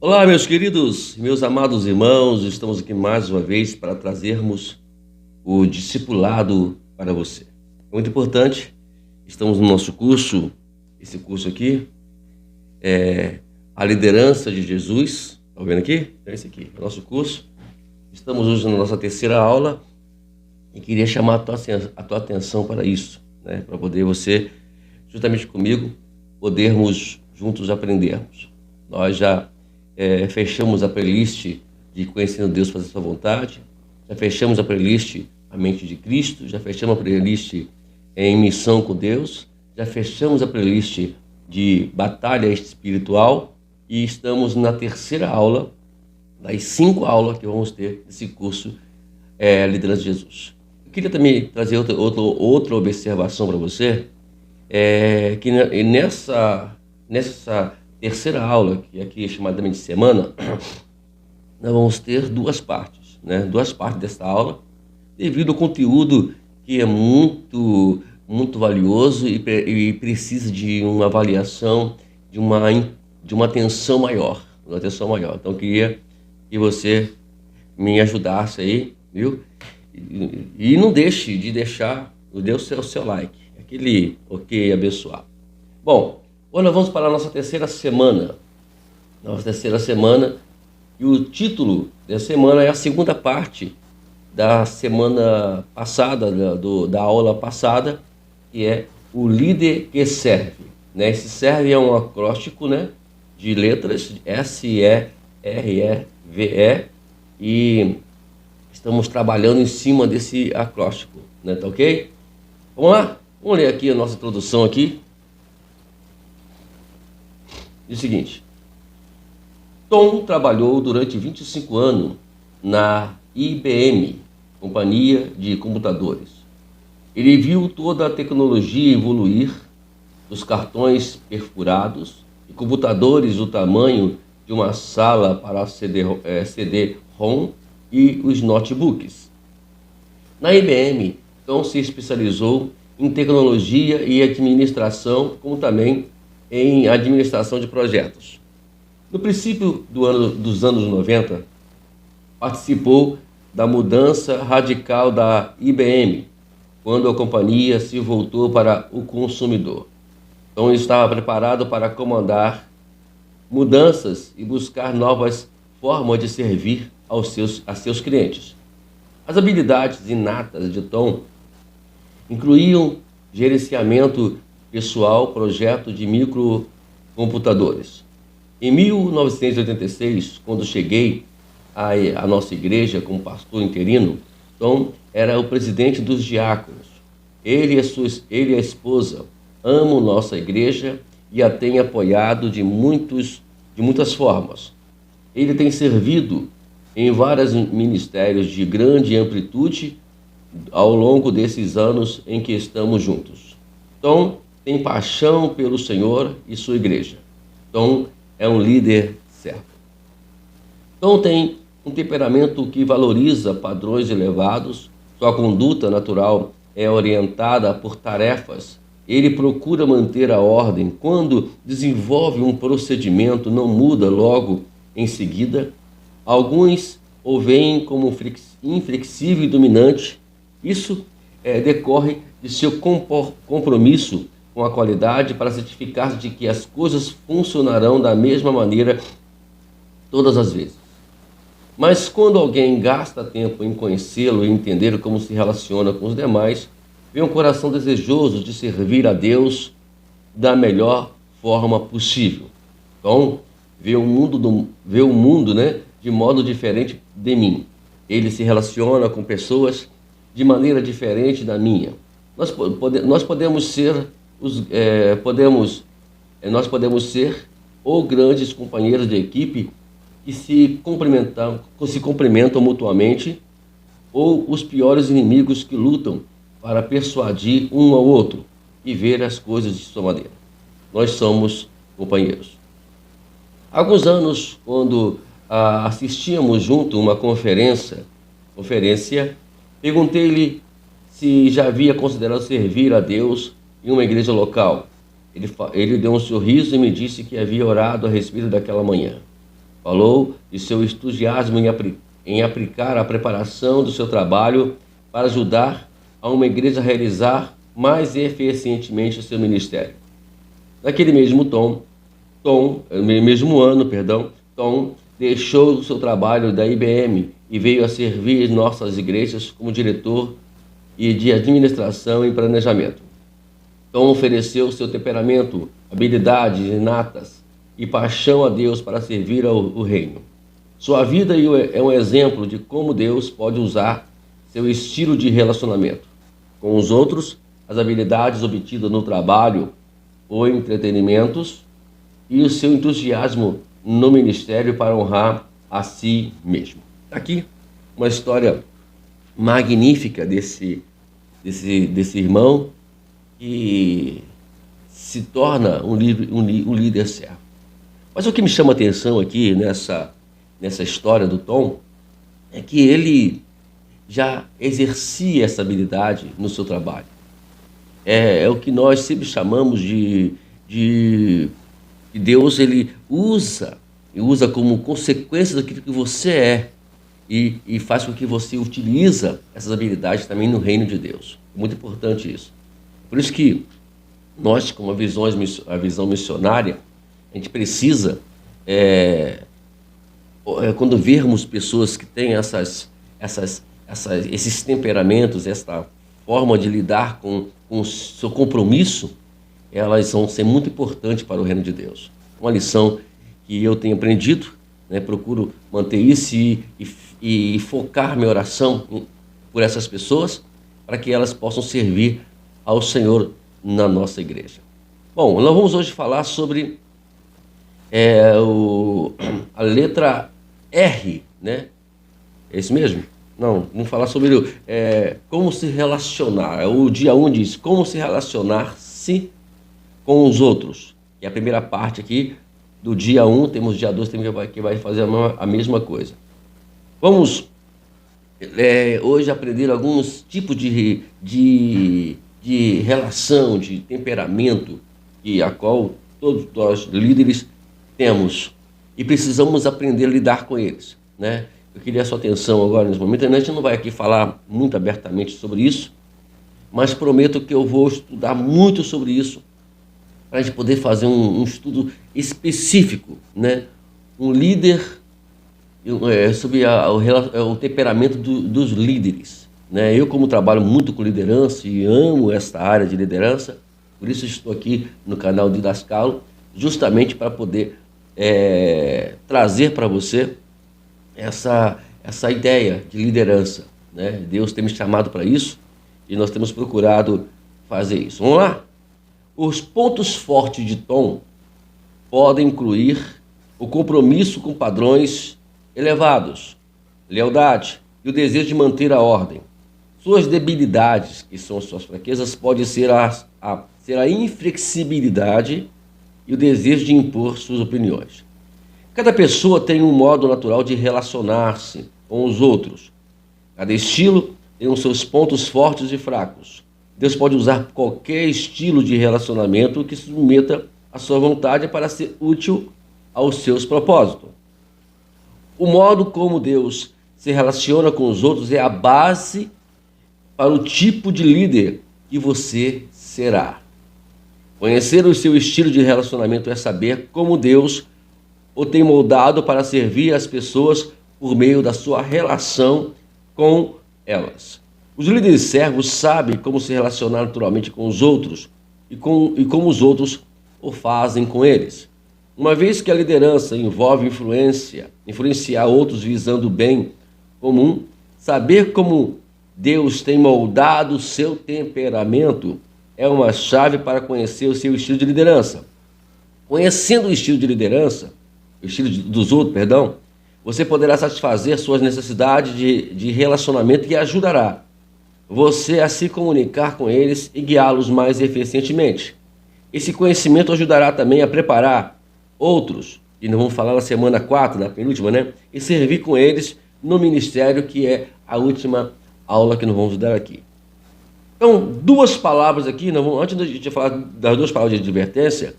Olá, meus queridos, meus amados irmãos, estamos aqui mais uma vez para trazermos o discipulado para você. É muito importante, estamos no nosso curso, esse curso aqui é a liderança de Jesus, está vendo aqui? É esse aqui, é o nosso curso. Estamos hoje na nossa terceira aula e queria chamar a tua atenção para isso, né? Para poder você, juntamente comigo, podermos juntos aprendermos. Nós já fechamos a playlist de Conhecendo Deus, Fazer Sua Vontade, já fechamos a playlist A Mente de Cristo, já fechamos a playlist Em Missão com Deus, já fechamos a playlist de Batalha Espiritual e estamos na terceira aula das 5 aulas que vamos ter nesse curso Liderança de Jesus. Eu queria também trazer outra observação para você, que nessa terceira aula, que aqui é chamada de semana, nós vamos ter duas partes, né? Duas partes dessa aula, devido ao conteúdo que é muito valioso e precisa de uma avaliação, de uma atenção maior, Então, eu queria que você me ajudasse aí, viu? E não deixe de deixar o seu like, aquele ok abençoado. Bom, hoje nós vamos para a nossa terceira semana. E o título dessa semana é a segunda parte da semana passada, da aula passada, que é o líder que serve, né? Esse serve é um acróstico, né, de letras SEREVE, e estamos trabalhando em cima desse acróstico, né? Tá ok? Vamos lá? Vamos ler aqui a nossa introdução aqui. Diz o seguinte: Tom trabalhou durante 25 anos na IBM, Companhia de Computadores. Ele viu toda a tecnologia evoluir, dos cartões perfurados e computadores do tamanho de uma sala para CD-ROM e os notebooks. Na IBM, Tom se especializou em tecnologia e administração, como também em administração de projetos. No princípio dos anos 90, participou da mudança radical da IBM, quando a companhia se voltou para o consumidor. Então, ele estava preparado para comandar mudanças e buscar novas formas de servir a seus clientes. As habilidades inatas de Tom incluíam gerenciamento pessoal, projeto de microcomputadores. Em 1986, quando cheguei à nossa igreja como pastor interino, Tom era o presidente dos diáconos. Ele e a esposa amam nossa igreja e a têm apoiado de muitas formas. Ele tem servido em vários ministérios de grande amplitude ao longo desses anos em que estamos juntos. Tom tem paixão pelo Senhor e sua igreja. Tom é um líder certo. Tom tem um temperamento que valoriza padrões elevados. Sua conduta natural é orientada por tarefas. Ele procura manter a ordem. Quando desenvolve um procedimento, não muda logo em seguida. Alguns o veem como inflexível e dominante. Isso decorre de seu compromisso com a qualidade para certificar-se de que as coisas funcionarão da mesma maneira todas as vezes. Mas quando alguém gasta tempo em conhecê-lo e entender como se relaciona com os demais, vem um coração desejoso de servir a Deus da melhor forma possível. Então, vê o mundo, né, de modo diferente de mim. Ele se relaciona com pessoas de maneira diferente da minha. Nós podemos ser ou grandes companheiros de equipe que se complementam mutuamente, ou os piores inimigos que lutam para persuadir um ao outro e ver as coisas de sua maneira. Nós somos companheiros. Há alguns anos, quando assistíamos junto a uma conferência, perguntei-lhe se já havia considerado servir a Deus em uma igreja local. Ele deu um sorriso e me disse que havia orado a respeito daquela manhã. Falou de seu entusiasmo em aplicar a preparação do seu trabalho para ajudar a uma igreja a realizar mais eficientemente o seu ministério. Naquele mesmo mesmo ano, Tom deixou o seu trabalho da IBM e veio a servir nossas igrejas como diretor e de administração e planejamento. Tom ofereceu seu temperamento, habilidades inatas e paixão a Deus para servir ao reino. Sua vida é um exemplo de como Deus pode usar seu estilo de relacionamento com os outros, as habilidades obtidas no trabalho ou entretenimentos e o seu entusiasmo no ministério para honrar a si mesmo. Aqui uma história magnífica desse irmão que se torna um líder servo. Mas o que me chama a atenção aqui nessa história do Tom é que ele já exercia essa habilidade no seu trabalho. É o que nós sempre chamamos de Deus, ele usa como consequência daquilo que você é e faz com que você utiliza essas habilidades também no reino de Deus. É muito importante isso. Por isso que nós, com a visão missionária, a gente precisa, quando vermos pessoas que têm esses temperamentos, essa forma de lidar com o seu compromisso, elas vão ser muito importantes para o reino de Deus. Uma lição que eu tenho aprendido, procuro manter isso e focar minha oração por essas pessoas, para que elas possam servir ao Senhor na nossa igreja. Bom, nós vamos hoje falar sobre a letra R, né? É isso mesmo? Não, vamos falar sobre como se relacionar. O dia 1 diz como se relacionar-se com os outros. E a primeira parte aqui do dia 1, temos o dia 2 que vai fazer a mesma coisa. Vamos hoje aprender alguns tipos de relação, de temperamento, a qual todos nós líderes temos e precisamos aprender a lidar com eles, né? Eu queria a sua atenção agora nesse momento. A gente não vai aqui falar muito abertamente sobre isso, mas prometo que eu vou estudar muito sobre isso para a gente poder fazer um estudo específico, né? Um líder, sobre o temperamento dos líderes, né? Eu, como trabalho muito com liderança e amo esta área de liderança, por isso estou aqui no canal Didascalo, justamente para poder trazer para você essa ideia de liderança, né? Deus tem me chamado para isso e nós temos procurado fazer isso. Vamos lá? Os pontos fortes de Tom podem incluir o compromisso com padrões elevados, lealdade e o desejo de manter a ordem. Suas debilidades, que são suas fraquezas, podem ser a inflexibilidade e o desejo de impor suas opiniões. Cada pessoa tem um modo natural de relacionar-se com os outros. Cada estilo tem os seus pontos fortes e fracos. Deus pode usar qualquer estilo de relacionamento que se submeta à sua vontade para ser útil aos seus propósitos. O modo como Deus se relaciona com os outros é a base para o tipo de líder que você será. Conhecer o seu estilo de relacionamento é saber como Deus o tem moldado para servir as pessoas por meio da sua relação com elas. Os líderes servos sabem como se relacionar naturalmente com os outros e como os o fazem com eles. Uma vez que a liderança envolve influenciar outros visando o bem comum, saber como Deus tem moldado o seu temperamento é uma chave para conhecer o seu estilo de liderança. Conhecendo o estilo de liderança, o estilo dos outros, você poderá satisfazer suas necessidades de relacionamento e ajudará você a se comunicar com eles e guiá-los mais eficientemente. Esse conhecimento ajudará também a preparar outros, e nós vamos falar na semana 4, na penúltima, e servir com eles no ministério, que é a última aula que nós vamos dar aqui. Então, duas palavras aqui, antes de falar das duas palavras de advertência,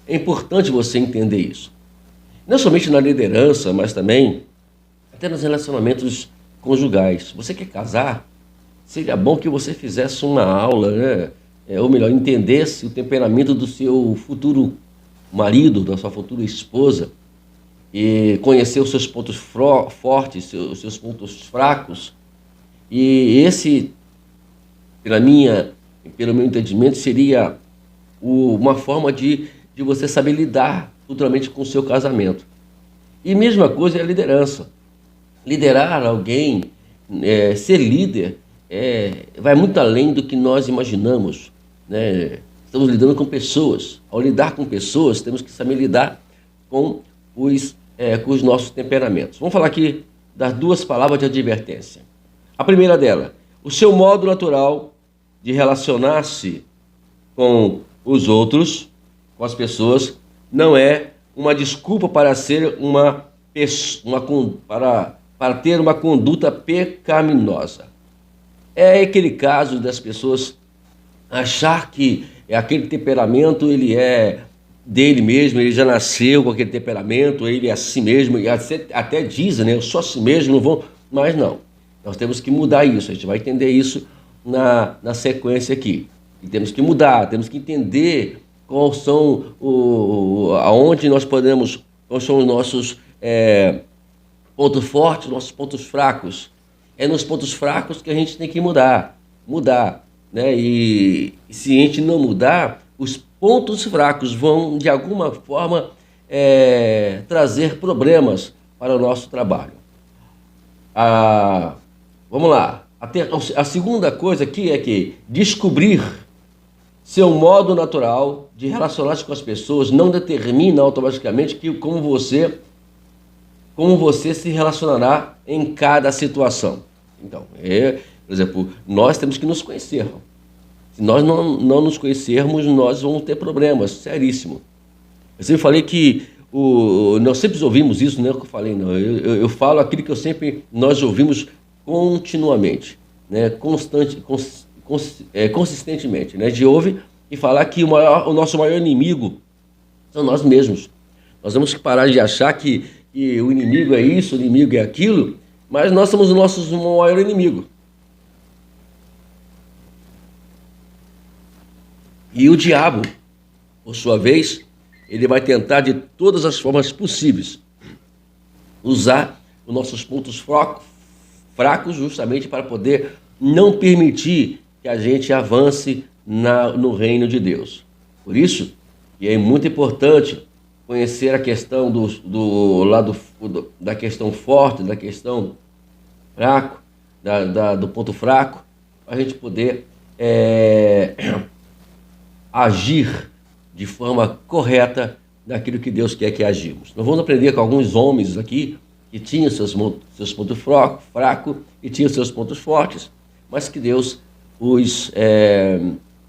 é importante você entender isso. Não somente na liderança, mas também até nos relacionamentos conjugais. Você quer casar? Seria bom que você fizesse uma aula, né? Ou melhor, entendesse o temperamento do seu futuro marido, da sua futura esposa, e conhecer os seus pontos fortes, os seus pontos fracos. E esse, pelo meu entendimento, seria uma forma de você saber lidar futuramente com o seu casamento. E mesma coisa é a liderança. Liderar alguém, ser líder, vai muito além do que nós imaginamos, né? Estamos lidando com pessoas. Ao lidar com pessoas, temos que saber lidar com os nossos temperamentos. Vamos falar aqui das duas palavras de advertência. A primeira dela, o seu modo natural de relacionar-se com os outros, com as pessoas, não é uma desculpa para ser para ter uma conduta pecaminosa. É aquele caso das pessoas achar que aquele temperamento ele é dele mesmo, ele já nasceu com aquele temperamento, ele é assim mesmo, e até dizem, né, eu sou assim mesmo, não vou... Mas não, nós temos que mudar isso, a gente vai entender isso na sequência aqui. E temos que mudar, temos que entender quais são aonde nós podemos, quais são os nossos pontos fortes, nossos pontos fracos. É nos pontos fracos que a gente tem que mudar, né? E se a gente não mudar, os pontos fracos vão, de alguma forma, trazer problemas para o nosso trabalho. Vamos lá. A segunda coisa aqui é que descobrir seu modo natural de relacionar-se com as pessoas não determina automaticamente como você se relacionará em cada situação. Então, por exemplo, nós temos que nos conhecer. Se nós não nos conhecermos, nós vamos ter problemas seríssimos. Eu sempre falei que nós sempre ouvimos isso, não é o que eu falei, não. Eu falo aquilo que nós ouvimos continuamente, né? Consistentemente, né? De ouvir e falar que o nosso maior inimigo são nós mesmos. Nós temos que parar de achar que o inimigo é isso, o inimigo é aquilo, mas nós somos o nosso maior inimigo. E o diabo, por sua vez, ele vai tentar de todas as formas possíveis usar os nossos pontos fracos justamente para poder não permitir que a gente avance no reino de Deus. Por isso, que é muito importante conhecer a questão do lado da questão forte, da questão fraco, do ponto fraco, para a gente poder agir de forma correta naquilo que Deus quer que agimos. Nós vamos aprender com alguns homens aqui que tinham seus pontos fracos e tinham seus pontos fortes, mas que Deus os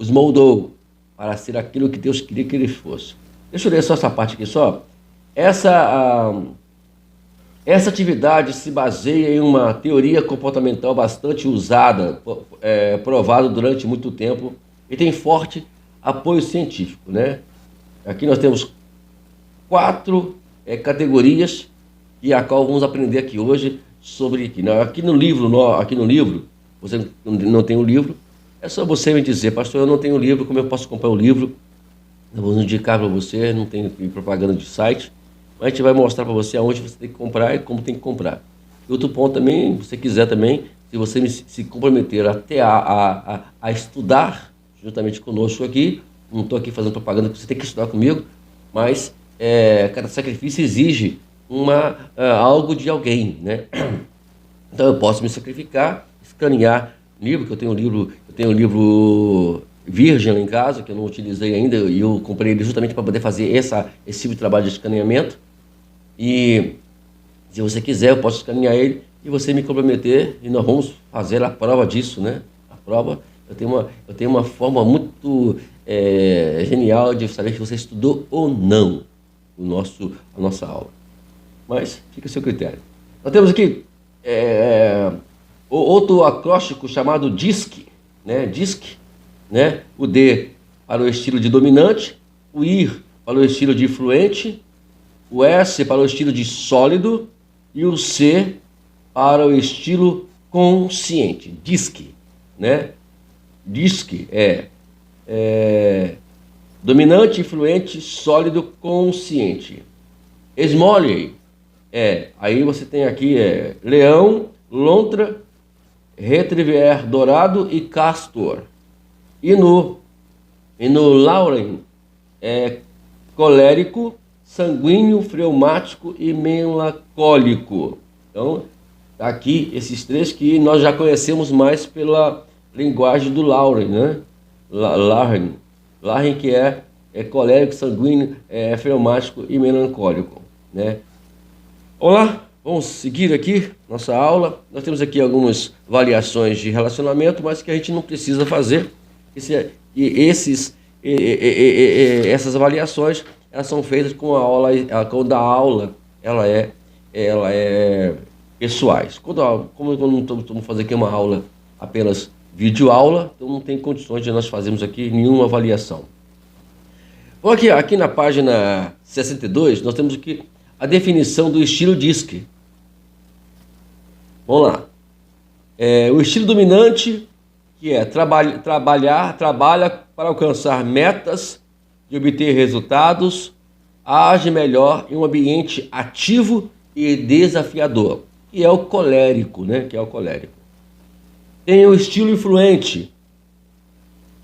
moldou para ser aquilo que Deus queria que eles fossem. Deixa eu ler só essa parte aqui só. Essa atividade se baseia em uma teoria comportamental bastante usada, provada durante muito tempo e tem forte apoio científico, né? Aqui nós temos 4 categorias e a qual vamos aprender aqui hoje sobre aqui no livro, você não tem o livro, é só você me dizer, pastor, eu não tenho o livro, como eu posso comprar o livro? Eu vou indicar para você, não tem propaganda de site, mas a gente vai mostrar para você aonde você tem que comprar e como tem que comprar. E outro ponto também, se você quiser também, se você se comprometer até a estudar juntamente conosco aqui, não estou aqui fazendo propaganda que você tem que estudar comigo, mas cada sacrifício exige algo de alguém, né? Então eu posso me sacrificar, escanear livro, que eu tenho um livro virgem lá em casa, que eu não utilizei ainda, e eu comprei ele justamente para poder fazer esse tipo de trabalho de escaneamento. E se você quiser, eu posso escanear ele e você me comprometer, e nós vamos fazer a prova disso, né? A prova, eu tenho uma forma muito genial de saber se você estudou ou não a nossa aula. Mas fica a seu critério. Nós temos aqui outro acróstico chamado DISC, né? DISC, né? O D para o estilo de dominante, o IR para o estilo de influente, o S para o estilo de sólido e o C para o estilo consciente, DISC, né? DISC é dominante, influente, sólido, consciente. Smalley aí você tem aqui leão, lontra, retriever dourado e castor. E no Lauren colérico, sanguíneo, fleumático e melancólico. Então, tá aqui esses três que nós já conhecemos mais pela linguagem do Lauren, né? Lauren que é colérico, sanguíneo, fleumático e melancólico, né? Olá, vamos seguir aqui nossa aula. Nós temos aqui algumas variações de relacionamento, mas que a gente não precisa fazer. Essas avaliações, elas são feitas quando a aula ela é pessoais. Como não estamos fazendo aqui uma aula apenas vídeo aula, então não tem condições de nós fazermos aqui nenhuma avaliação. Bom, aqui na página 62, nós temos aqui a definição do estilo DISC. Vamos lá. O estilo dominante, que trabalha para alcançar metas e obter resultados, age melhor em um ambiente ativo e desafiador, que é o colérico, né? Tem o estilo influente,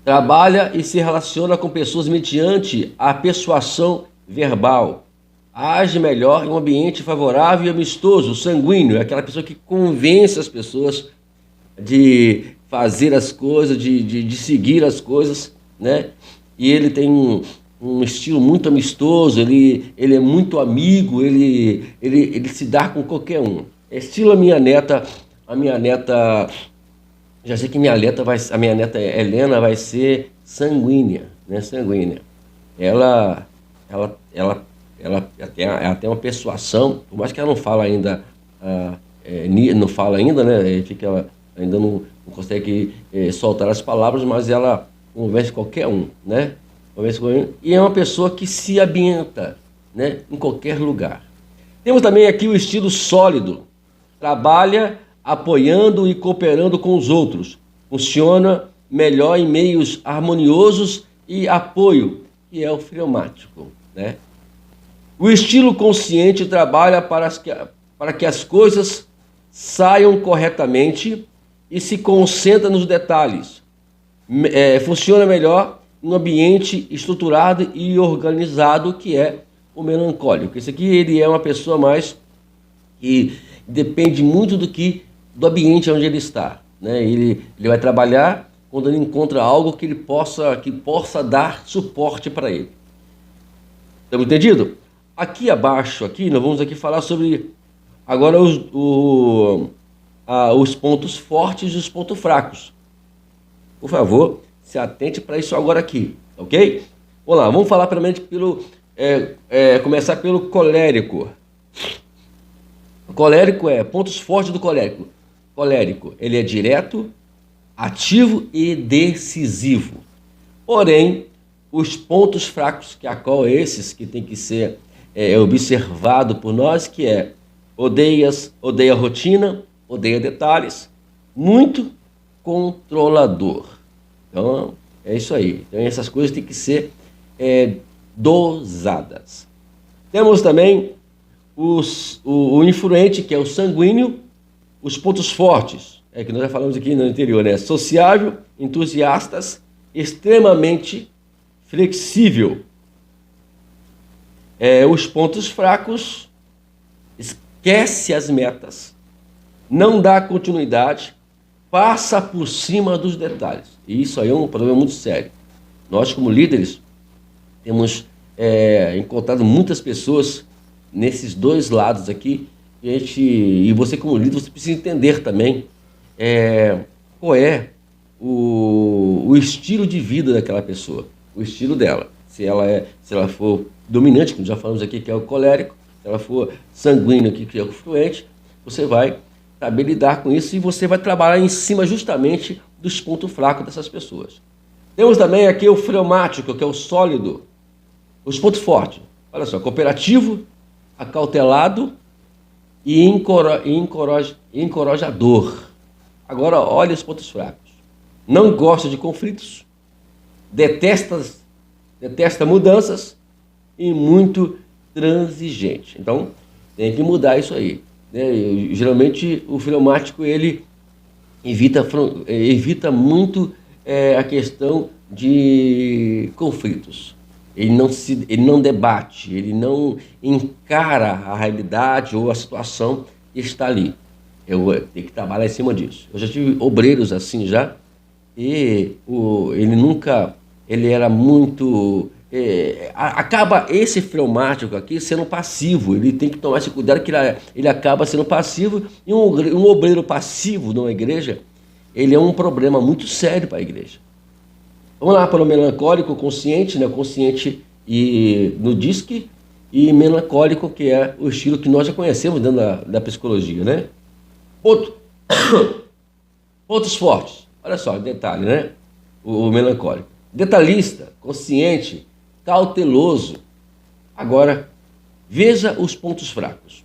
trabalha e se relaciona com pessoas mediante a persuasão verbal, age melhor em um ambiente favorável e amistoso. Sanguíneo é aquela pessoa que convence as pessoas de fazer as coisas, de seguir as coisas, né? E ele tem um estilo muito amistoso, ele é muito amigo, ele se dá com qualquer um. Estilo a minha neta, já sei que a minha neta Helena vai ser sanguínea, né? Sanguínea. Ela tem uma persuasão, por mais que ela não fala ainda, né? Ela ainda não consegue soltar as palavras, mas ela convence qualquer um, né? E é uma pessoa que se ambienta, né? Em qualquer lugar. Temos também aqui o estilo sólido, trabalha apoiando e cooperando com os outros, funciona melhor em meios harmoniosos e apoio, que é o fleumático, né? O estilo consciente trabalha para que as coisas saiam corretamente e se concentra nos detalhes. Funciona melhor em um ambiente estruturado e organizado, que é o melancólico. Esse aqui ele é uma pessoa mais que depende muito do ambiente onde ele está, né? Ele vai trabalhar quando ele encontra algo que possa dar suporte para ele. Estamos entendido? Aqui abaixo, nós vamos aqui falar sobre agora os pontos fortes e os pontos fracos. Por favor, se atente para isso agora aqui, ok? Vamos lá, vamos falar primeiramente começar pelo colérico. O colérico pontos fortes do colérico. Colérico, ele é direto, ativo e decisivo. Porém, os pontos fracos, esses que tem que ser observado por nós, que odeia rotina, odeia detalhes, muito controlador. Então, é isso aí. Então, essas coisas têm que ser dosadas. Temos também o influente, que é o sanguíneo, os pontos fortes, que nós já falamos aqui no anterior, né? Sociável, entusiastas, extremamente flexível. Os pontos fracos, esquece as metas, não dá continuidade, passa por cima dos detalhes. E isso aí é um problema muito sério. Nós, como líderes, temos encontrado muitas pessoas nesses dois lados aqui, e você, como líder, você precisa entender também qual é o estilo de vida daquela pessoa, o estilo dela. Se ela for dominante, como já falamos aqui, que é o colérico, se ela for sanguíneo, que é o fluente, você vai saber lidar com isso e você vai trabalhar em cima justamente dos pontos fracos dessas pessoas. Temos também aqui o fleumático, que é o sólido. Os pontos fortes, olha só, cooperativo, acautelado e encorajador. Agora, olha os pontos fracos. Não gosta de conflitos, detesta mudanças e muito transigente. Então, tem que mudar isso aí, né? Geralmente, o fleumático, ele evita muito a questão de conflitos. Ele não debate, ele não encara a realidade ou a situação que está ali. Eu tenho que trabalhar em cima disso. Eu já tive obreiros assim já, e ele era muito... acaba esse fleumático aqui sendo passivo. Ele tem que tomar esse cuidado que ele acaba sendo passivo, e um obreiro passivo numa igreja, ele é um problema muito sério para a igreja. Vamos lá para o melancólico consciente, né? Consciente e no DISC, e melancólico, que é o estilo que nós já conhecemos dentro da psicologia, né? Pontos fortes. Olha só, detalhe, né? O melancólico. Detalhista, consciente, cauteloso. Agora, veja os pontos fracos.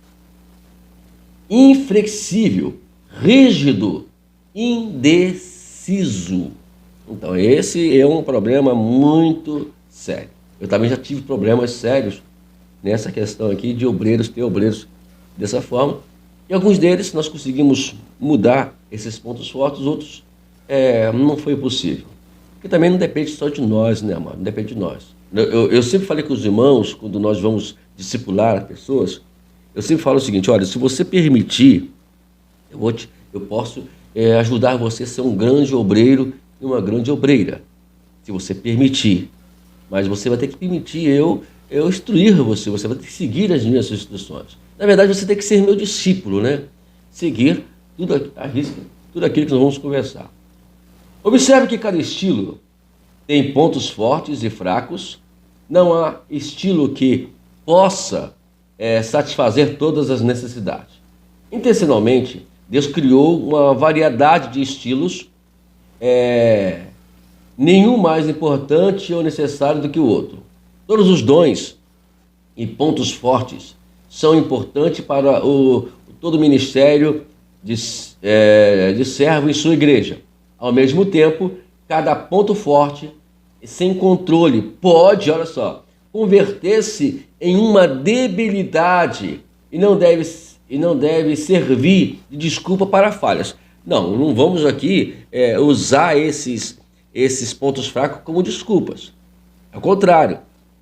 Inflexível, rígido, indeciso. Então, esse é um problema muito sério. Eu também já tive problemas sérios nessa questão aqui de ter obreiros dessa forma. E alguns deles nós conseguimos mudar esses pontos fortes, outros não foi possível. Porque também não depende só de nós, né, amado? Não depende de nós. Eu sempre falei com os irmãos, quando nós vamos discipular as pessoas, eu sempre falo o seguinte: olha, se você permitir, eu posso ajudar você a ser um grande obreiro e uma grande obreira, se você permitir. Mas você vai ter que permitir eu instruir você vai ter que seguir as minhas instruções. Na verdade, você tem que ser meu discípulo, né? Seguir tudo à risca, tudo aquilo que nós vamos conversar. Observe que cada estilo tem pontos fortes e fracos. Não há estilo que possa satisfazer todas as necessidades. Intencionalmente, Deus criou uma variedade de estilos, nenhum mais importante ou necessário do que o outro. Todos os dons e pontos fortes são importantes para todo o ministério de servo em sua igreja. Ao mesmo tempo, cada ponto forte, sem controle, pode, olha só, converter-se em uma debilidade e não deve servir de desculpa para falhas. Não vamos aqui usar esses pontos fracos como desculpas. Ao contrário,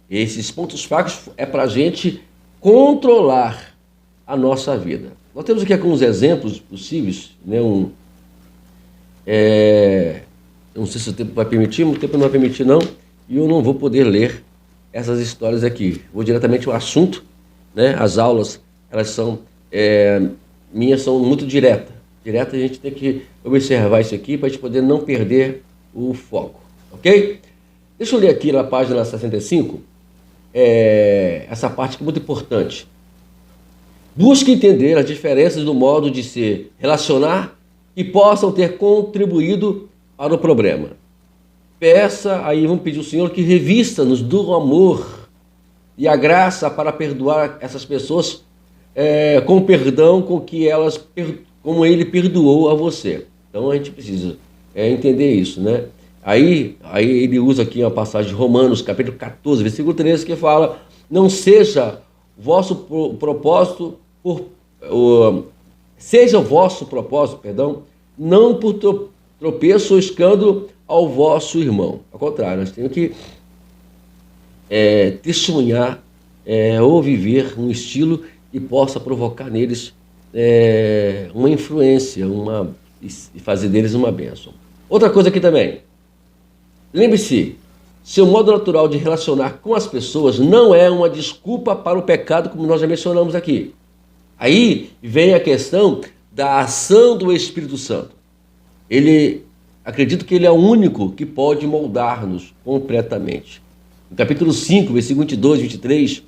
esses pontos fracos é para a gente controlar a nossa vida. Nós temos aqui alguns exemplos possíveis, né? Não sei se o tempo vai permitir, o tempo não vai permitir não, e eu não vou poder ler essas histórias aqui. Vou diretamente ao assunto, né? As aulas, elas são minhas são muito diretas. A gente tem que observar isso aqui para a gente poder não perder o foco, ok? Deixa eu ler aqui na página 65, essa parte que é muito importante. Busque entender as diferenças do modo de se relacionar que possam ter contribuído para o problema. Vamos pedir ao Senhor que revista-nos do amor e a graça para perdoar essas pessoas com o perdão como Ele perdoou a você. Então a gente precisa entender isso, né? Aí ele usa aqui uma passagem de Romanos, capítulo 14, versículo 13, que fala: não seja vosso propósito seja o vosso propósito, não por tropeço ou escândalo ao vosso irmão. Ao contrário, nós temos que testemunhar ou viver um estilo que possa provocar neles uma influência, e fazer deles uma bênção. Outra coisa aqui também. Lembre-se, seu modo natural de relacionar com as pessoas não é uma desculpa para o pecado, como nós já mencionamos aqui. Aí vem a questão da ação do Espírito Santo. Acredito que ele é o único que pode moldar-nos completamente. No capítulo 5, versículo 22 e 23,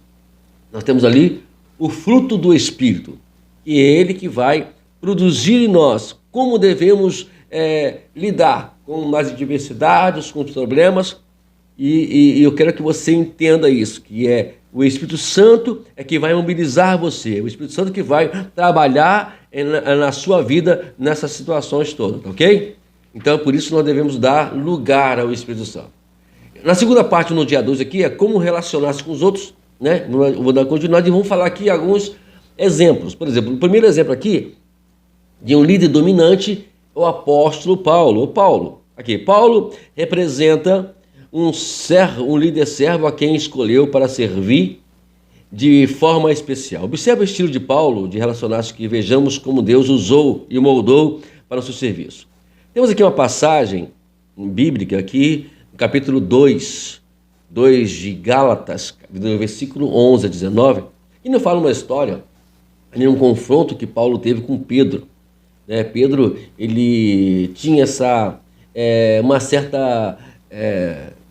nós temos ali o fruto do Espírito, e é ele que vai produzir em nós como devemos lidar com as adversidades, com os problemas, e eu quero que você entenda isso, que O Espírito Santo é que vai mobilizar você. O Espírito Santo que vai trabalhar na sua vida nessas situações todas, ok? Então, por isso nós devemos dar lugar ao Espírito Santo. Na segunda parte, no dia 12 aqui, é como relacionar-se com os outros, né? Eu vou dar continuidade e vamos falar aqui alguns exemplos. Por exemplo, o primeiro exemplo aqui de um líder dominante é o apóstolo Paulo. Paulo representa um líder servo a quem escolheu para servir de forma especial. Observe o estilo de Paulo de relacionar-se, que vejamos como Deus usou e moldou para o seu serviço. Temos aqui uma passagem bíblica aqui, no capítulo 2 de Gálatas, do versículo 11 a 19, que nos fala uma história, um confronto que Paulo teve com Pedro. Pedro, ele tinha uma certa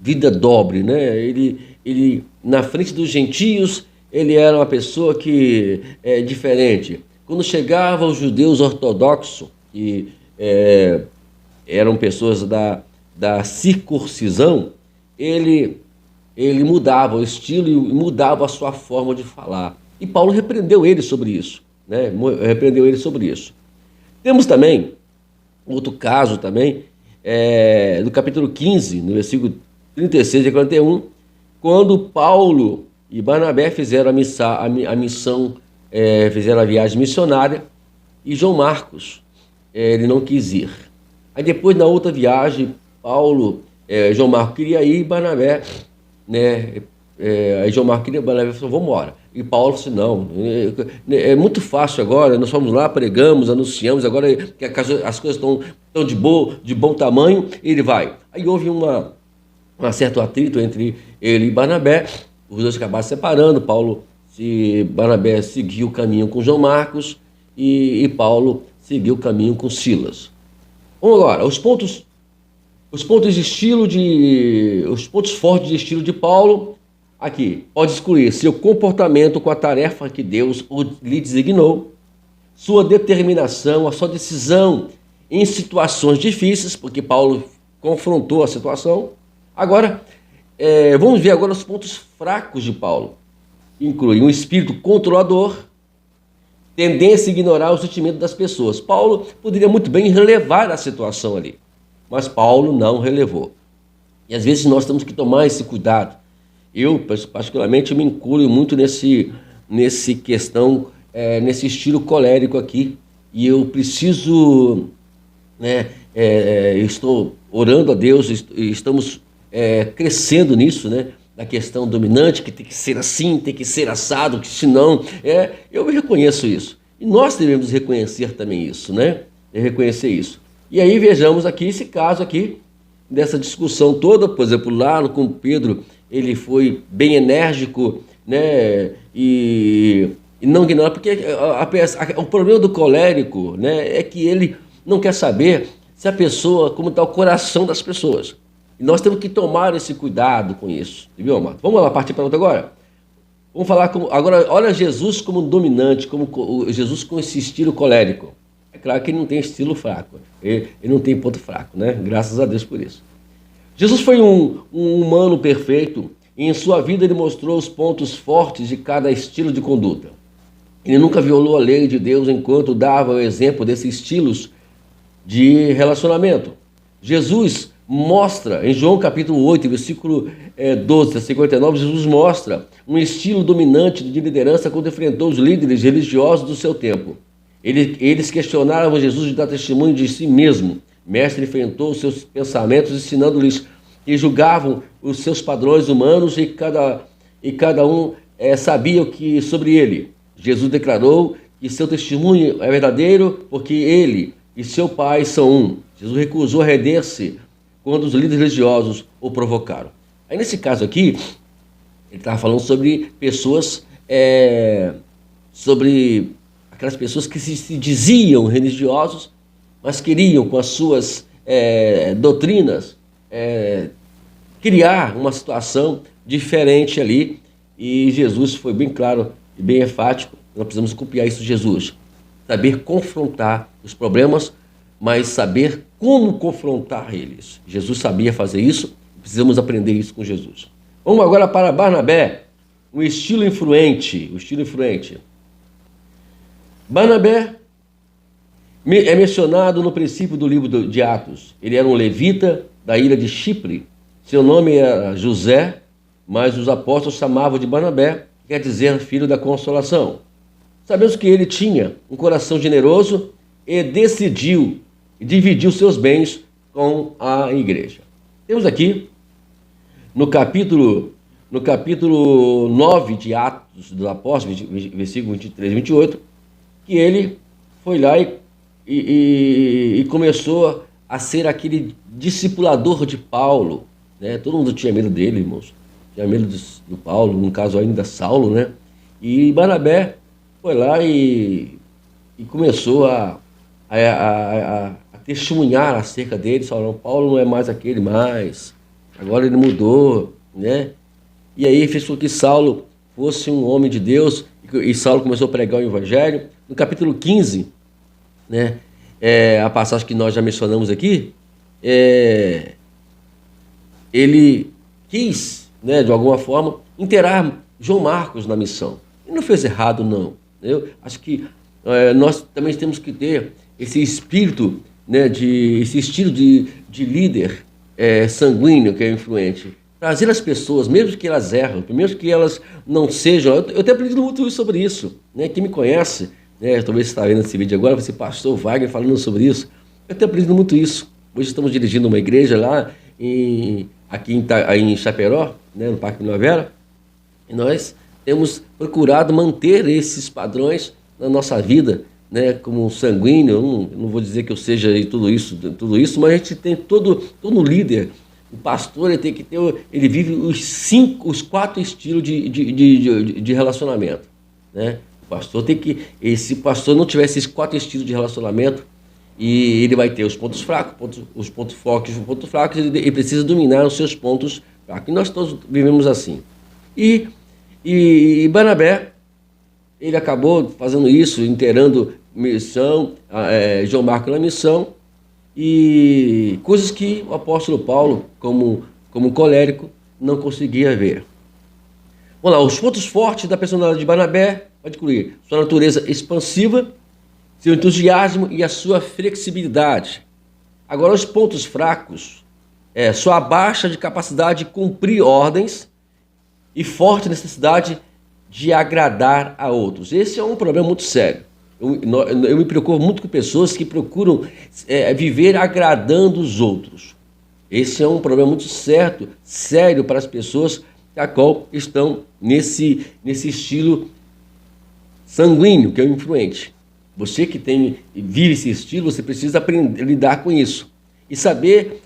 vida dobre, né? Ele na frente dos gentios, ele era uma pessoa que é diferente. Quando chegava os judeus ortodoxos, que eram pessoas da circuncisão, ele mudava o estilo e mudava a sua forma de falar. E Paulo repreendeu ele sobre isso, né? Temos também outro caso também, do capítulo 15, no versículo 36 e 41, quando Paulo e Barnabé fizeram fizeram a viagem missionária, e João Marcos, ele não quis ir. Aí depois, na outra viagem, João Marcos queria ir, e Barnabé, né? Aí João Marcos queria, Barnabé falou, vamos embora. E Paulo disse, não, é muito fácil agora, nós fomos lá, pregamos, anunciamos, agora que as coisas estão de bom tamanho, ele vai. Aí houve um certo atrito entre ele e Barnabé, os dois acabaram se separando, Barnabé seguiu o caminho com João Marcos e Paulo seguiu o caminho com Silas. Vamos agora, os pontos fortes de estilo de Paulo. Aqui, pode excluir seu comportamento com a tarefa que Deus lhe designou, sua determinação, a sua decisão em situações difíceis, porque Paulo confrontou a situação. Agora, vamos ver agora os pontos fracos de Paulo. Inclui um espírito controlador, tendência a ignorar o sentimento das pessoas. Paulo poderia muito bem relevar a situação ali, mas Paulo não relevou. E às vezes nós temos que tomar esse cuidado. Eu, particularmente, me incluo muito nesse estilo colérico aqui, e eu preciso, estou orando a Deus, estamos crescendo nisso, né? Da questão dominante, que tem que ser assim, tem que ser assado, que senão, eu reconheço isso. E nós devemos reconhecer também isso, né? Reconhecer isso. E aí vejamos aqui esse caso aqui, dessa discussão toda, por exemplo, lá com Pedro, ele foi bem enérgico, né? E não ignorar, porque o problema do colérico, né, é que ele não quer saber se a pessoa, como está o coração das pessoas. E nós temos que tomar esse cuidado com isso, viu, Amado? Vamos lá, partir para outra agora? Vamos falar agora, olha Jesus como dominante, como Jesus com esse estilo colérico. É claro que ele não tem estilo fraco, ele não tem ponto fraco, né? Graças a Deus por isso. Jesus foi um humano perfeito, e em sua vida ele mostrou os pontos fortes de cada estilo de conduta. Ele nunca violou a lei de Deus enquanto dava o exemplo desses estilos de relacionamento. Jesus mostra, em João capítulo 8, versículo 12 a 59, Jesus mostra um estilo dominante de liderança quando enfrentou os líderes religiosos do seu tempo. Eles questionavam Jesus de dar testemunho de si mesmo. Mestre enfrentou os seus pensamentos, ensinando-lhes que julgavam os seus padrões humanos e cada um sabia o que sobre ele. Jesus declarou que seu testemunho é verdadeiro porque ele e seu pai são um. Jesus recusou render-se quando os líderes religiosos o provocaram. Aí nesse caso aqui, ele estava falando sobre pessoas, sobre aquelas pessoas que se diziam religiosos, mas queriam, com as suas doutrinas, criar uma situação diferente ali. E Jesus foi bem claro e bem enfático. Nós precisamos copiar isso de Jesus. Saber confrontar os problemas, mas saber como confrontar eles. Jesus sabia fazer isso, precisamos aprender isso com Jesus. Vamos agora para Barnabé, um estilo influente, o estilo influente. Barnabé é mencionado no princípio do livro de Atos. Ele era um levita da ilha de Chipre. Seu nome era José, mas os apóstolos chamavam de Barnabé, que quer dizer filho da consolação. Sabemos que ele tinha um coração generoso e decidiu dividir os seus bens com a igreja. Temos aqui, no capítulo 9 de Atos dos Apóstolos, versículo 23 e 28, que ele foi lá e começou a ser aquele discipulador de Paulo, né? Todo mundo tinha medo dele, irmãos. Tinha medo do Paulo, no caso ainda Saulo, né? E Barnabé foi lá e começou a testemunhar acerca dele, falando: Paulo não é mais aquele mais, agora ele mudou, né? E aí fez com que Saulo fosse um homem de Deus, e Saulo começou a pregar o evangelho. No capítulo 15, né, a passagem que nós já mencionamos aqui, ele quis, né, de alguma forma, inteirar João Marcos na missão. Ele não fez errado, não. Eu acho que nós também temos que ter esse espírito, né, esse estilo de líder sanguíneo, que é influente. Trazer as pessoas, mesmo que elas erram, mesmo que elas não sejam... Eu tenho aprendido muito sobre isso, né? Quem me conhece, né, talvez você está vendo esse vídeo agora, você pastor Wagner falando sobre isso. Eu tenho aprendido muito isso. Hoje estamos dirigindo uma igreja lá aqui em Chaperó, né, no Parque Primavera, e nós temos procurado manter esses padrões na nossa vida, né, como sanguíneo. Eu não vou dizer que eu seja tudo isso, mas a gente tem todo líder. O pastor ele tem que ter, ele vive os 4 estilos de relacionamento, né? O pastor tem que, se o pastor não tiver esses 4 estilos de relacionamento, e ele vai ter os pontos fracos, os pontos fortes, os pontos fracos, ele precisa dominar os seus pontos fracos. E nós todos vivemos assim. E Barnabé, ele acabou fazendo isso, inteirando missão, João Marcos na missão, e coisas que o apóstolo Paulo, como colérico, não conseguia ver. Vamos lá, os pontos fortes da personalidade de Barnabé pode incluir sua natureza expansiva, seu entusiasmo e a sua flexibilidade. Agora, os pontos fracos, sua baixa de capacidade de cumprir ordens e forte necessidade de agradar a outros. Esse é um problema muito sério. Eu me preocupo muito com pessoas que procuram viver agradando os outros. Esse é um problema muito sério para as pessoas a qual estão nesse estilo sanguíneo, que é o influente. Você que vive esse estilo, você precisa aprender a lidar com isso e saber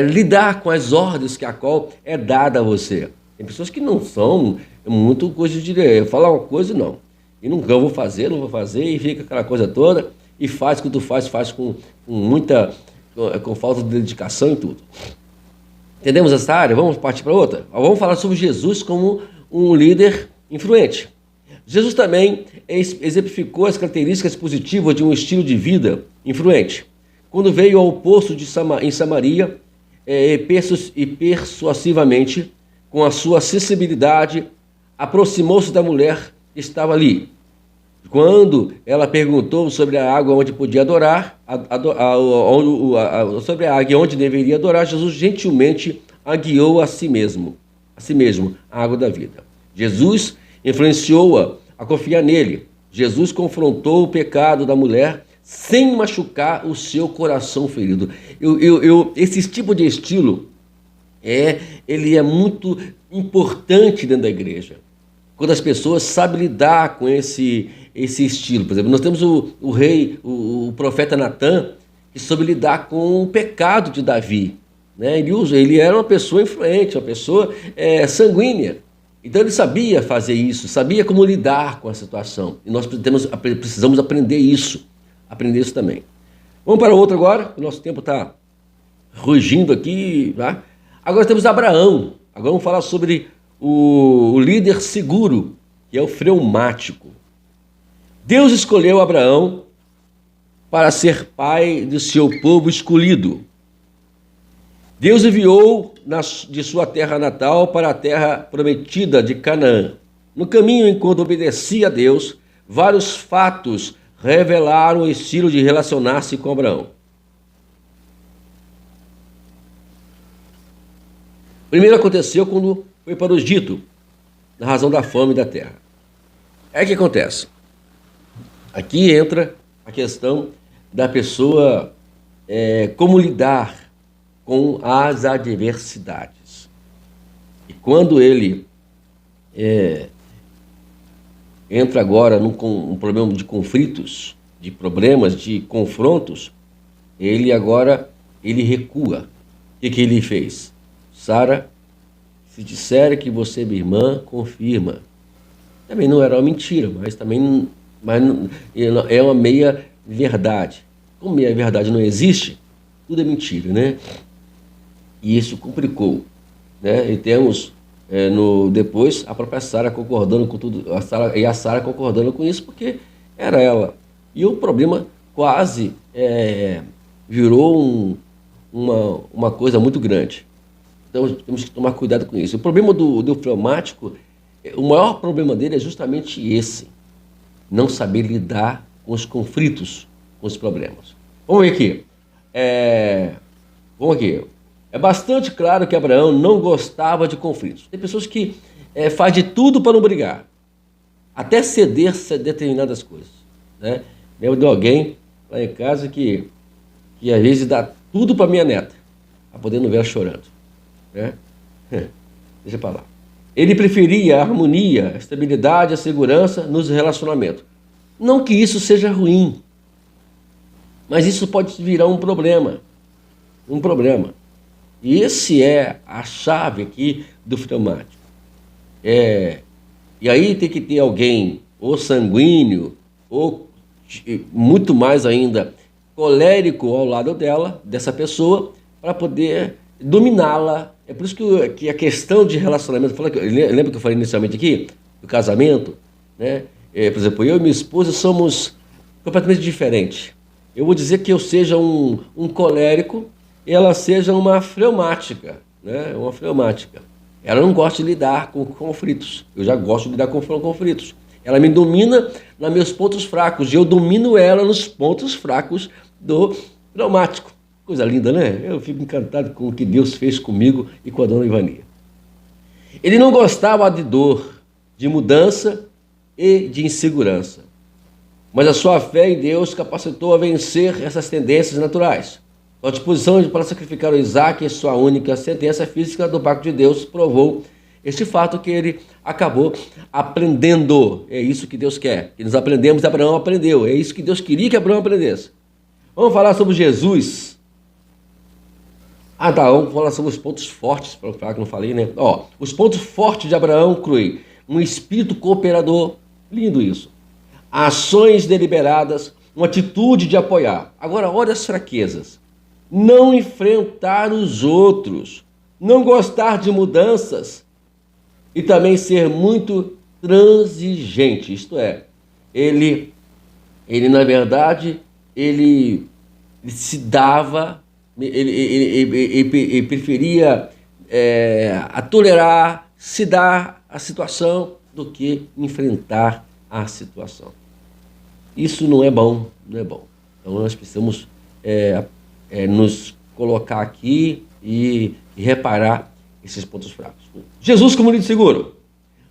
lidar com as ordens que a qual é dada a você. Tem pessoas que não são muito coisa de falar uma coisa, não. E não vou fazer, e fica aquela coisa toda, e faz o que tu faz com falta de dedicação e tudo. Entendemos essa área? Vamos partir para outra? Vamos falar sobre Jesus como um líder influente. Jesus também exemplificou as características positivas de um estilo de vida influente. Quando veio ao poço em Samaria, persuasivamente, com a sua sensibilidade, aproximou-se da mulher que estava ali. Quando ela perguntou sobre a água onde podia adorar, sobre a água onde deveria adorar, Jesus gentilmente a guiou a si mesmo, a água da vida. Jesus influenciou-a a confiar nele. Jesus confrontou o pecado da mulher sem machucar o seu coração ferido. Esse tipo de estilo ele é muito importante dentro da igreja. Quando as pessoas sabem lidar com esse estilo. Por exemplo, nós temos o rei, o profeta Natan, que soube lidar com o pecado de Davi, né? Ele era uma pessoa influente, uma pessoa sanguínea. Então ele sabia fazer isso, sabia como lidar com a situação. E nós precisamos aprender isso também. Vamos para outro agora, o nosso tempo está rugindo aqui. Tá? Agora temos Abraão. Agora vamos falar sobre o líder seguro, que é o fleumático. Deus escolheu Abraão para ser pai do seu povo escolhido. Deus enviou de sua terra natal para a terra prometida de Canaã. No caminho, enquanto obedecia a Deus, vários fatos revelaram o estilo de relacionar-se com Abraão. Primeiro aconteceu quando foi para o Egito, na razão da fome da terra. É o que acontece. Aqui entra a questão da pessoa, como lidar com as adversidades. E quando ele entra agora num problema de conflitos, de problemas, de confrontos, ele recua. O que ele fez? Sara, se disser que você é minha irmã, confirma. Também não era uma mentira, mas também é uma meia verdade. Como meia verdade não existe, tudo é mentira, né? E isso complicou, né? E temos depois a própria Sara concordando com tudo, a Sara concordando com isso, porque era ela. E o problema quase virou uma coisa muito grande. Então temos que tomar cuidado com isso. O problema do fleumático, o maior problema dele é justamente esse: não saber lidar com os conflitos, com os problemas. Vamos ver aqui. Vamos aqui. É bastante claro que Abraão não gostava de conflitos. Tem pessoas que faz de tudo para não brigar, até ceder a determinadas coisas, né? Lembro de alguém lá em casa que às vezes dá tudo para minha neta, para poder não ver ela chorando, né? Deixa para lá. Ele preferia a harmonia, a estabilidade, a segurança nos relacionamentos. Não que isso seja ruim, mas isso pode virar um problema. Um problema. E esse é a chave aqui do fleumático. E aí tem que ter alguém ou sanguíneo, ou muito mais ainda colérico ao lado dessa pessoa, para poder dominá-la. É por isso que a questão de relacionamento, lembra que eu falei inicialmente aqui, do casamento, né? Por exemplo, eu e minha esposa somos completamente diferentes. Eu vou dizer que eu seja um colérico e ela seja uma fleumática, né? Uma fleumática. Ela não gosta de lidar com conflitos. Eu já gosto de lidar com conflitos. Ela me domina nos meus pontos fracos e eu domino ela nos pontos fracos do fleumático. Coisa linda, né? Eu fico encantado com o que Deus fez comigo e com a dona Ivania. Ele não gostava de dor, de mudança e de insegurança. Mas a sua fé em Deus capacitou a vencer essas tendências naturais. Sua disposição para sacrificar o Isaac, sua única sentença física do pacto de Deus, provou este fato que ele acabou aprendendo. É isso que Deus quer, que nós aprendemos, Abraão aprendeu. É isso que Deus queria que Abraão aprendesse. Vamos falar sobre Jesus. Vamos falar sobre os pontos fortes, para falar que não falei, né? Os pontos fortes de Abraão incluem um espírito cooperador, lindo isso, ações deliberadas, uma atitude de apoiar. Agora, olha as fraquezas: não enfrentar os outros, não gostar de mudanças e também ser muito transigente. Isto é, ele na verdade, ele se dava, ele preferia a tolerar, se dar a situação do que enfrentar a situação. Isso não é bom, não é bom. Então nós precisamos nos colocar aqui e reparar esses pontos fracos. Jesus como líder seguro.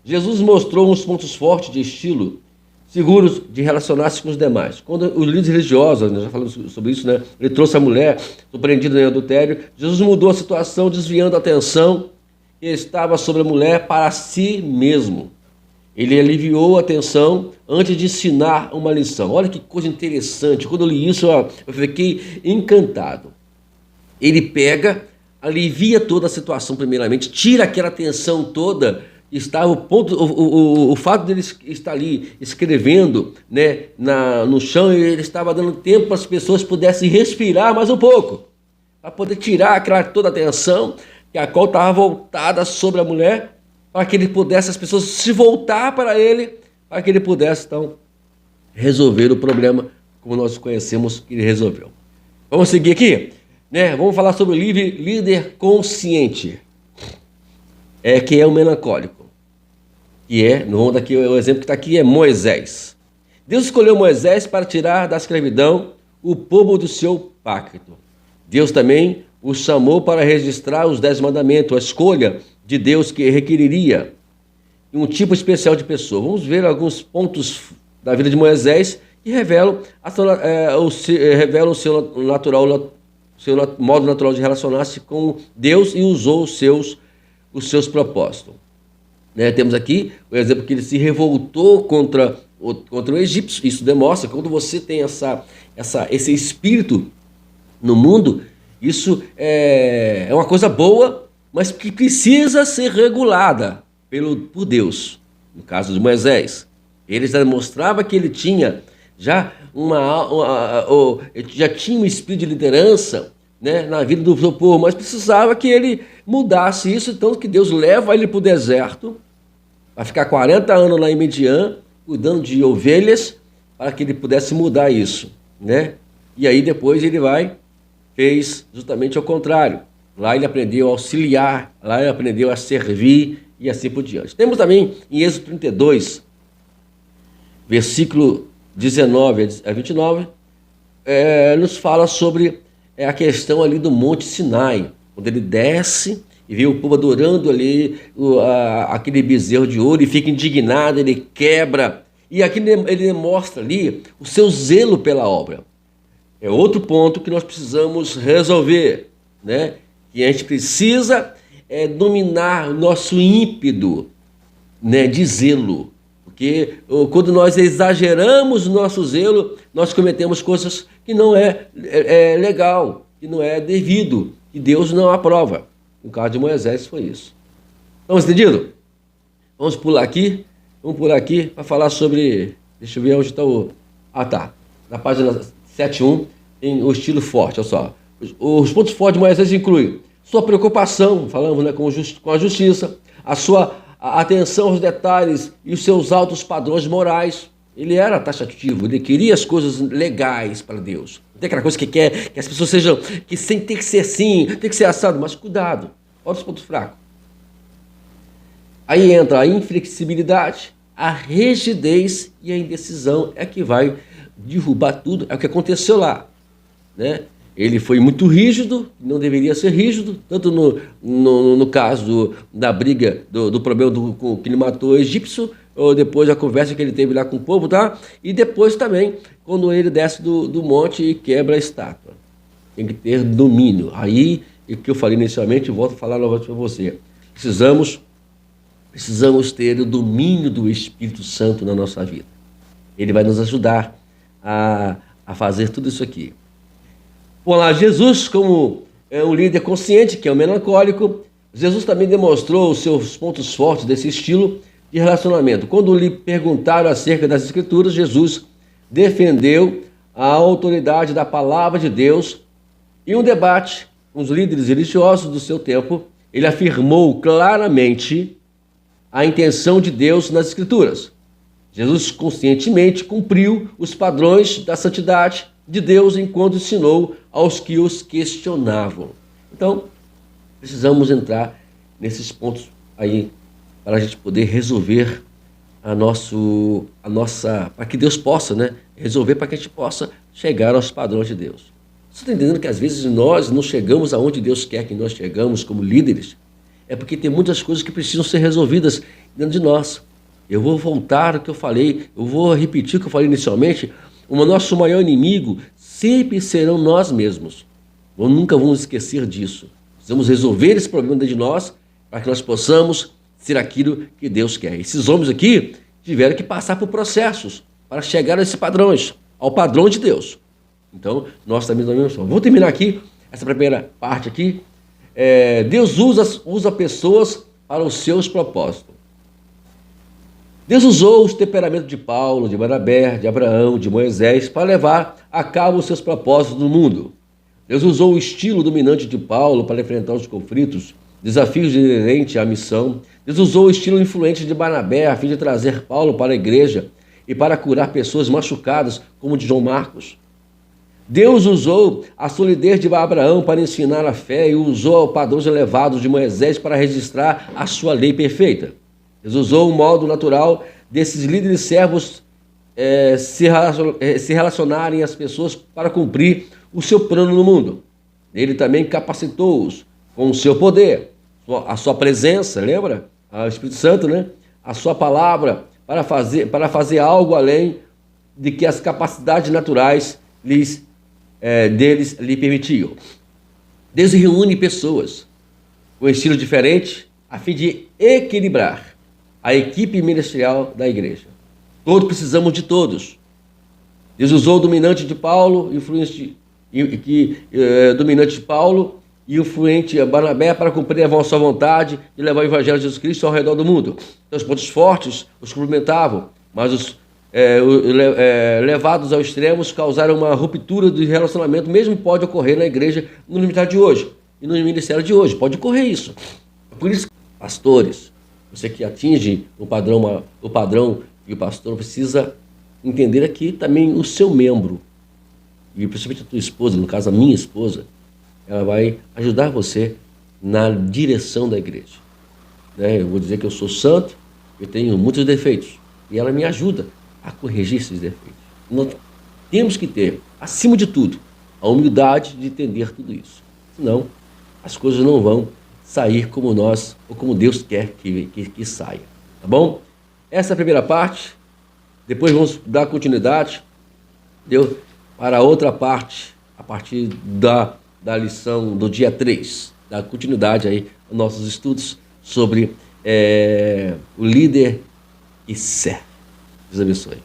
Jesus mostrou uns pontos fortes de estilo seguros de relacionar-se com os demais. Quando os líderes religiosos, nós já falamos sobre isso, né? Ele trouxe a mulher surpreendida em adultério. Jesus mudou a situação, desviando a atenção que estava sobre a mulher para si mesmo. Ele aliviou a atenção antes de ensinar uma lição. Olha que coisa interessante. Quando eu li isso, eu fiquei encantado. Ele pega, alivia toda a situação primeiramente, tira aquela tensão toda. Estava o fato dele estar ali escrevendo, né, no chão, e ele estava dando tempo para as pessoas pudessem respirar mais um pouco, para poder tirar toda a atenção que a qual estava voltada sobre a mulher, para que ele pudesse, as pessoas se voltar para ele, para que ele pudesse então resolver o problema como nós conhecemos que ele resolveu. Vamos seguir aqui. né? Vamos falar sobre o líder consciente, que é o melancólico, daqui o exemplo que está aqui é Moisés. Deus escolheu Moisés para tirar da escravidão o povo do seu pacto. Deus também o chamou para registrar os 10 mandamentos, a escolha de Deus que requeriria um tipo especial de pessoa. Vamos ver alguns pontos da vida de Moisés que revelam o seu modo natural de relacionar-se com Deus e usou os seus propósitos. Né? Temos aqui o exemplo que ele se revoltou contra o egípcio. Isso demonstra que quando você tem esse espírito no mundo, isso é uma coisa boa, mas que precisa ser regulada por Deus. No caso de Moisés, ele já demonstrava que ele tinha já tinha um espírito de liderança, né, na vida do seu povo, mas precisava que ele mudasse isso, tanto que Deus leva ele para o deserto, para ficar 40 anos lá em Midian, cuidando de ovelhas, para que ele pudesse mudar isso, né? E aí depois ele fez justamente ao contrário. Lá ele aprendeu a auxiliar, lá ele aprendeu a servir e assim por diante. Temos também em Êxodo 32, versículo 19 a 29, nos fala sobre a questão ali do Monte Sinai, quando ele desce e vê o povo adorando ali aquele bezerro de ouro e fica indignado, ele quebra, e aqui ele demonstra ali o seu zelo pela obra. É outro ponto que nós precisamos resolver, né? Que a gente precisa dominar o nosso ímpeto, né, de zelo. Porque quando nós exageramos o nosso zelo, nós cometemos coisas que não é legal, que não é devido, que Deus não aprova. No caso de Moisés foi isso. Estamos entendidos? Vamos pular aqui para falar sobre... Deixa eu ver onde está o... tá. Na página 7.1 tem o estilo forte, olha só. Os pontos fortes de Moisés incluem sua preocupação, falamos, né, com a justiça, a sua atenção aos detalhes e os seus altos padrões morais. Ele era taxativo, ele queria as coisas legais para Deus. Não tem aquela coisa que quer que as pessoas sejam, que tem que ser assim, tem que ser assado, mas cuidado, olha os pontos fracos. Aí entra a inflexibilidade, a rigidez e a indecisão, que vai derrubar tudo, é o que aconteceu lá, né? Ele foi muito rígido, não deveria ser rígido, tanto no caso da briga, do problema que ele matou o egípcio, ou depois da conversa que ele teve lá com o povo, tá? E depois também, quando ele desce do monte e quebra a estátua. Tem que ter domínio. Aí, o que eu falei inicialmente, volto a falar novamente para você. Precisamos ter o domínio do Espírito Santo na nossa vida. Ele vai nos ajudar a fazer tudo isso aqui. Bom, lá, Jesus, como um líder consciente, que é um melancólico, Jesus também demonstrou os seus pontos fortes desse estilo de relacionamento. Quando lhe perguntaram acerca das Escrituras, Jesus defendeu a autoridade da palavra de Deus. Em um debate com os líderes religiosos do seu tempo, ele afirmou claramente a intenção de Deus nas Escrituras. Jesus conscientemente cumpriu os padrões da santidade de Deus enquanto ensinou aos que os questionavam. Então, precisamos entrar nesses pontos aí para a gente poder resolver para que Deus possa, né, resolver para que a gente possa chegar aos padrões de Deus. Você está entendendo que às vezes nós não chegamos aonde Deus quer que nós chegamos como líderes? É porque tem muitas coisas que precisam ser resolvidas dentro de nós. Eu vou voltar ao que eu falei, eu vou repetir o que eu falei inicialmente. O nosso maior inimigo sempre serão nós mesmos. Nós nunca vamos esquecer disso. Precisamos resolver esse problema dentro de nós para que nós possamos ser aquilo que Deus quer. Esses homens aqui tiveram que passar por processos para chegar a esses padrões, ao padrão de Deus. Então, nós também devemos. Vou terminar aqui, essa primeira parte aqui. Deus usa pessoas para os seus propósitos. Deus usou os temperamentos de Paulo, de Barnabé, de Abraão, de Moisés para levar a cabo os seus propósitos no mundo. Deus usou o estilo dominante de Paulo para enfrentar os conflitos, desafios inerentes à missão. Deus usou o estilo influente de Barnabé a fim de trazer Paulo para a igreja e para curar pessoas machucadas, como de João Marcos. Deus usou a solidez de Abraão para ensinar a fé e usou padrões elevados de Moisés para registrar a sua lei perfeita. Deus usou o modo natural desses líderes servos se relacionarem às pessoas para cumprir o seu plano no mundo. Ele também capacitou-os com o seu poder, a sua presença, lembra? O Espírito Santo, né? A sua palavra para fazer algo além de que as capacidades naturais deles lhe permitiam. Deus reúne pessoas com estilo diferente a fim de equilibrar a equipe ministerial da igreja. Todos precisamos de todos. Deus usou o dominante de Paulo, dominante de Paulo e o fluente Barnabé para cumprir a sua vontade de levar o evangelho de Jesus Cristo ao redor do mundo. Então, os pontos fortes os complementavam, mas os levados ao extremos causaram uma ruptura do relacionamento. Mesmo pode ocorrer na igreja no limitado de hoje e no ministério de hoje. Pode ocorrer isso. Por isso, pastores, você que atinge o padrão e o pastor precisa entender aqui também o seu membro, e principalmente a tua esposa, no caso a minha esposa, ela vai ajudar você na direção da igreja. Eu vou dizer que eu sou santo, eu tenho muitos defeitos, e ela me ajuda a corrigir esses defeitos. Nós temos que ter, acima de tudo, a humildade de entender tudo isso. Senão, as coisas não vão sair como nós, ou como Deus quer que saia. Tá bom? Essa é a primeira parte. Depois vamos dar continuidade para a outra parte, a partir da lição do dia 3. Dar continuidade aí aos nossos estudos sobre o líder que serve. Deus abençoe.